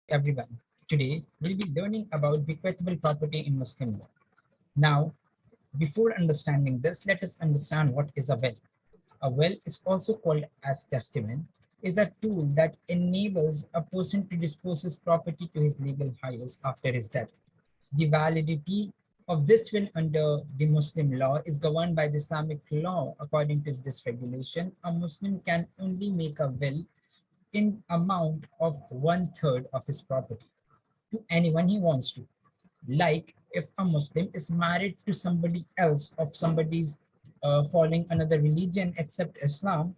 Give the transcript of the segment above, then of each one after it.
everyone. Today, we'll be learning about bequeathable property in Muslim law. Now, before understanding this, let us understand what is a will. A will is also called as testament, is a tool that enables a person to dispose his property to his legal heirs after his death. The validity of this will under the Muslim law is governed by the Islamic law. According to this regulation, a Muslim can only make a will in amount of 1/3 of his property to anyone he wants to. Like if a Muslim is married to somebody else of somebody's following another religion except Islam,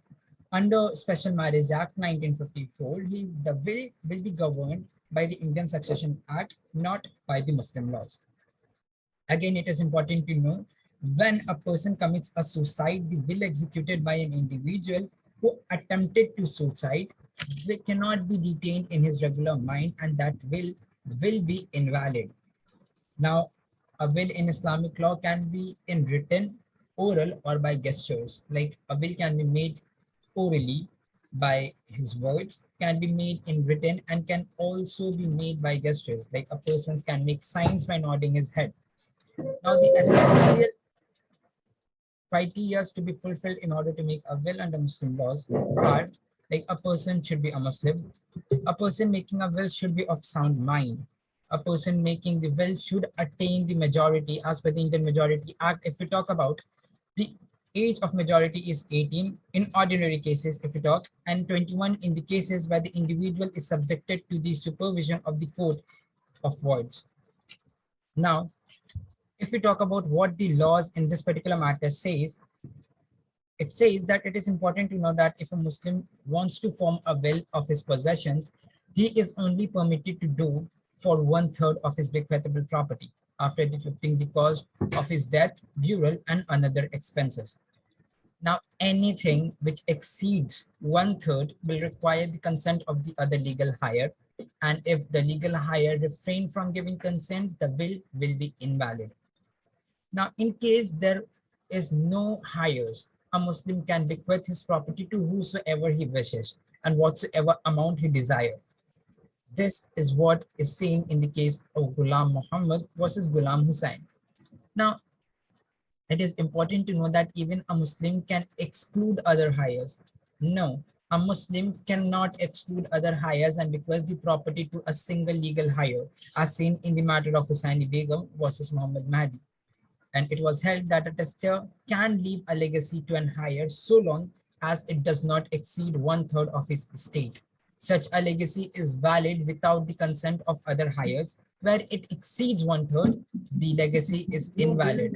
under Special Marriage Act 1954, the will be governed by the Indian Succession Act, not by the Muslim laws. Again, it is important to know when a person commits a suicide, the will executed by an individual who attempted to suicide, they cannot be detained in his regular mind, and that will be invalid. Now, a will in Islamic law can be in written, oral, or by gestures. Like a will can be made orally by his words, can be made in written, and can also be made by gestures. Like a person can make signs by nodding his head. Now, the essential criteria to be fulfilled in order to make a will under Muslim laws are like a person should be a Muslim, a person making a will should be of sound mind, a person making the will should attain the majority as per the Indian Majority Act. If we talk about the age of majority is 18 in ordinary cases, if we talk, and 21 in the cases where the individual is subjected to the supervision of the court of wards. Now, if we talk about what the laws in this particular matter says, it says that it is important to know that if a Muslim wants to form a will of his possessions, he is only permitted to do for 1/3 of his bequeathable property after deducting the cost of his death, burial, and other expenses. Now, anything which exceeds 1/3 will require the consent of the other legal heir, and if the legal heir refrain from giving consent, the will be invalid. Now, in case there is no heirs, a Muslim can bequeath his property to whosoever he wishes and whatsoever amount he desires. This is what is seen in the case of Ghulam Muhammad versus Ghulam Hussain. Now, it is important to know that even a Muslim can exclude other heirs. No, a Muslim cannot exclude other heirs and bequeath the property to a single legal heir, as seen in the matter of Hussaini Begum versus Muhammad Mahdi. And it was held that a testator can leave a legacy to an heir so long as it does not exceed 1/3 of his estate. Such a legacy is valid without the consent of other heirs. Where it exceeds 1/3, the legacy is invalid.